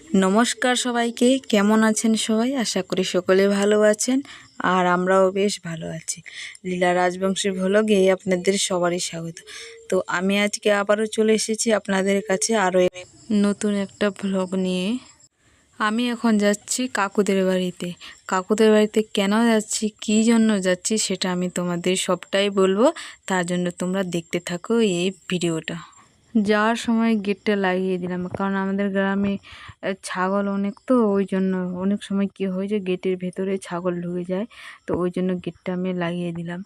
নমস্কার সবাইকে, কেমন আছেন সবাই? আশা করি সকলে ভালো আছেন আর আমরাও বেশ ভালো আছি। লীলা রাজবংশী ভ্লগে আপনাদের সবারই স্বাগত। তো আমি আজকে আবারও চলে এসেছি আপনাদের কাছে আরও নতুন একটা ভ্লগ নিয়ে। আমি এখন যাচ্ছি কাকুদের বাড়িতে। কাকুদের বাড়িতে কেন যাচ্ছি, কী জন্য যাচ্ছি সেটা আমি তোমাদের সবটাই বলবো। তার জন্য তোমরা দেখতে থাকো এই ভিডিওটা। যাওয়ার সময় গেটটা লাগিয়ে দিলাম, কারণ আমাদের গ্রামে ছাগল অনেক, তো ওই জন্য অনেক সময় কী হয় যে গেটের ভেতরে ছাগল ঢুকে যায়, তো ওই জন্য গেটটা আমি লাগিয়ে দিলাম।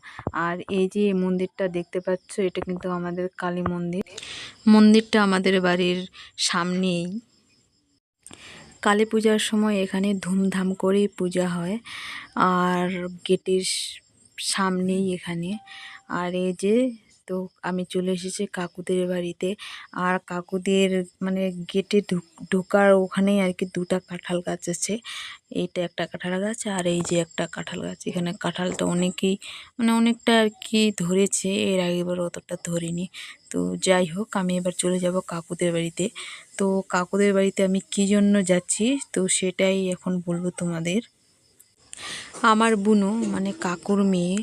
আর এই যে মন্দিরটা দেখতে পাচ্ছ, এটা কিন্তু আমাদের কালী মন্দির। মন্দিরটা আমাদের বাড়ির সামনেই। কালী পূজার সময় এখানে ধুমধাম করেই পূজা হয়, আর গেটের সামনেই এখানে। আর এই যে তো আমি চলে এসেছি কাকুদের বাড়িতে। আর কাকুদের মানে গেটে ঢোকার ওখানেই আর কি দুটা কাঁঠাল গাছ আছে। এইটা একটা কাঁঠাল গাছ, আর এই যে একটা কাঁঠাল গাছ। এখানে কাঁঠালটা অনেকেই মানে অনেকটা আর কি ধরেছে, এর আগেবার অতটা ধরিনি। তো যাই হোক, আমি এবার চলে যাব কাকুদের বাড়িতে। তো কাকুদের বাড়িতে আমি কী জন্য যাচ্ছি তো সেটাই এখন বলবো তোমাদের। আমার বুনো মানে কাকুর মেয়ে,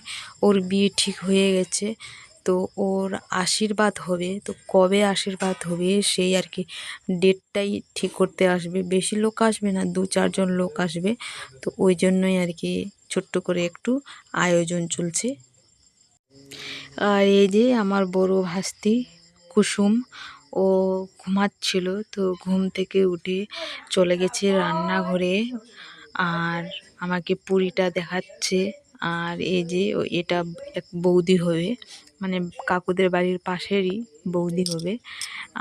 ওর বিয়ে ঠিক হয়ে গেছে। তো ওর আশীর্বাদ হবে, তো কবে আশীর্বাদ হবে সেই আর কি ডেটটাই ঠিক করতে আসবে। বেশি লোক আসবে না, 2-4 জন লোক আসবে। তো ওই জন্যই আর কি ছোট্ট করে একটু আয়োজন চলছে। আর এই যে আমার বড় ভাস্তি কুসুম, ও ঘুমাচ্ছিল, তো ঘুম থেকে উঠে চলে গেছে রান্নাঘরে আর আমাকে পুরিটা দেখাচ্ছে। আর এই যে এটা এক বৌদি হবে, মানে কাকুদের বাড়ির পাশেরই বৌদি হবে।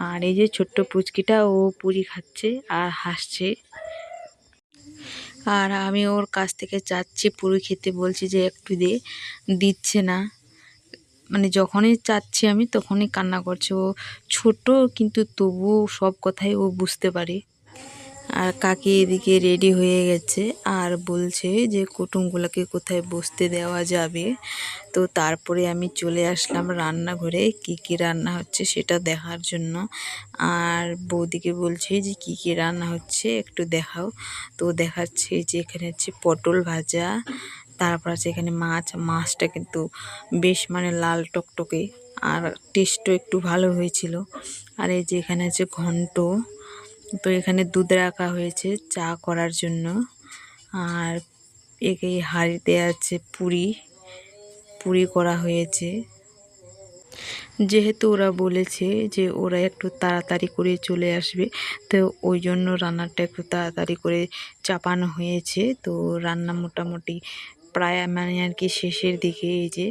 আর এই যে ছোট্ট পুচকিটা, ও পুরি খাচ্ছে আর হাসছে। আর আমি ওর কাছ থেকে চাচ্ছি পুরি খেতে, বলছি যে একটু দিচ্ছে না। মানে যখনই চাচ্ছি আমি তখনই কান্না করছে। ও ছোট কিন্তু তবুও সব কথাই ও বুঝতে পারে। আর কাকি এদিকে রেডি হয়ে গেছে আর বলছে যে কুটুমগুলোকে কোথায় বসতে দেওয়া যাবে। তো তারপরে আমি চলে আসলাম রান্নাঘরে, কি কি রান্না হচ্ছে সেটা দেখার জন্য। আর বৌদিকে বলছে যে কি কি রান্না হচ্ছে একটু দেখাও। তো দেখাচ্ছে যে এখানে হচ্ছে পটল ভাজা, তারপর আছে এখানে মাছটা কিন্তু বেশ মানে লাল টকটকে, আর টেস্টও একটু ভালো হয়েছিল। আর এই যে এখানে আছে ঘন্ট। তো এখানে দুধ রাখা হয়েছে চা করার জন্য। আর এই হাঁড়িতে আছে পুরি করা হয়েছে। যেহেতু ওরা বলেছে যে ওরা একটু তাড়াতাড়ি করে চলে আসবে, তো ওই জন্য রান্নাটা একটু তাড়াতাড়ি করে চাপানো হয়েছে। তো রান্না মোটামুটি প্রায় মানে আর কি শেষের দিকে। এই যে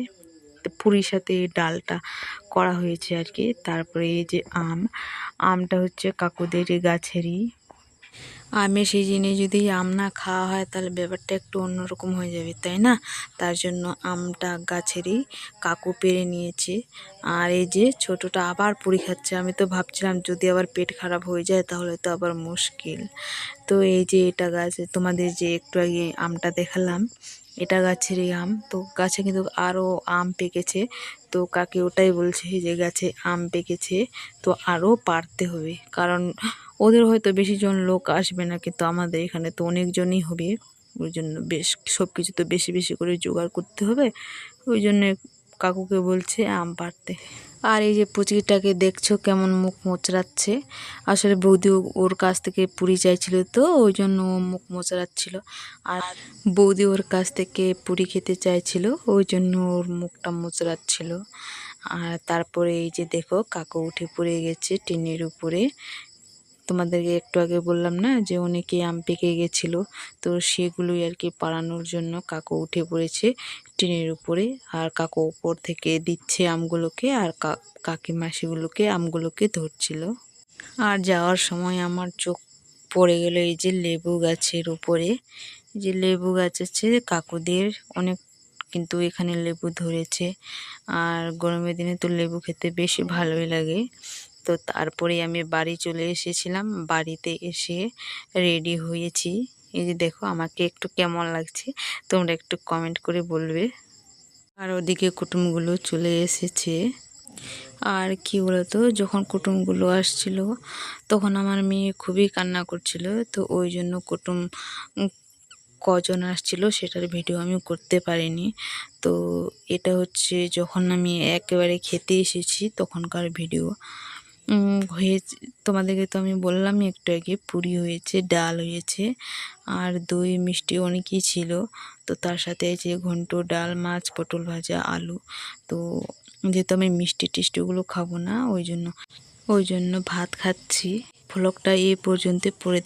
পুরীর সাথে ডালটা করা হয়েছে আর কি। তারপরে এই যে আমটা হচ্ছে কাকুদের গাছেরই। আমের সিজনে যদি আম না খাওয়া হয় তাহলে ব্যাপারটা একটু অন্যরকম হয়ে যাবে, তাই না? তার জন্য আমটা গাছেরই কাকু পেড়ে নিয়েছে। আর এই যে ছোটটা আবার পুরি খাচ্ছে। আমি তো ভাবছিলাম যদি আবার পেট খারাপ হয়ে যায় তাহলে তো আবার মুশকিল। তো এই যে এটা গাছ, তোমাদের যে একটু আগে আমটা দেখালাম, এটা গাছেরই আম। তো গাছে কিন্তু আরও আম পেকেছে। তো কাকে ওটাই বলছে যে গাছে আম পেকেছে, তো আরও পারতে হবে, কারণ ওদের হয়তো বেশিজন লোক আসবে না, কিন্তু আমাদের এখানে তো অনেকজনই হবে। ওই জন্য বেশ সব কিছু তো বেশি বেশি করে জোগাড় করতে হবে। ওই জন্য কাকুকে বলছে আম পাড়তে। আর এই যে পুচকিটাকে দেখছো কেমন মুখ মোচড়াচ্ছে, আসলে বৌদি ওর কাছ থেকে পুরি চাইছিল, তো ওই জন্য ও মুখ মোচড়াচ্ছিল। আর বৌদি ওর কাছ থেকে পুরি খেতে চাইছিল, ওই জন্য ওর মুখটা মোচড়াচ্ছিল। আর তারপরে এই যে দেখো কাকু উঠে পড়ে গেছে টিনের উপরে। তোমাদেরকে একটু আগে বললাম না যে অনেকে আম পেকে গেছিলো, তো সেগুলোই আর কি পাড়ানোর জন্য কাকু উঠে পড়েছে টিনের উপরে। আর কাকু উপর থেকে দিচ্ছে আমগুলোকে, আর কাকিমা সেগুলোকে আমগুলোকে ধরছিল। আর যাওয়ার সময় আমার চোখ পড়ে গেল এই যে লেবু গাছের উপরে। যে লেবু গাছ আছে কাকুদের অনেক, কিন্তু এখানে লেবু ধরেছে। আর গরমের দিনে তো লেবু খেতে বেশি ভালোই লাগে। তো তারপরে আমি বাড়ি চলে এসেছিলাম, বাড়িতে এসে রেডি হয়েছি। এই যে দেখো আমাকে একটু কেমন লাগছে তোমরা একটু কমেন্ট করে বলবে। আর ওদিকে কুটুমগুলো চলে এসেছে। আর কি বলতো, যখন কুটুমগুলো আসছিল তখন আমার মেয়ে খুবই কান্না করছিল, তো ওই জন্য কুটুম কজন আসছিল সেটার ভিডিও আমি করতে পারিনি। তো এটা হচ্ছে যখন আমি একেবারে খেতে এসেছি তখনকার ভিডিও। হয়েছে, তোমাদেরকে তো আমি বললামই একটু আগে, পুরি হয়েছে, ডাল হয়েছে, আর দই মিষ্টি অনেকই ছিল। তো তার সাথে যে ঘন্ট, ডাল, মাছ, পটল ভাজা, আলু। তো যেহেতু আমি মিষ্টি টিষ্টিগুলো খাবো না, ওই জন্য ভাত খাচ্ছি। ভ্লগটা এই পর্যন্ত পরে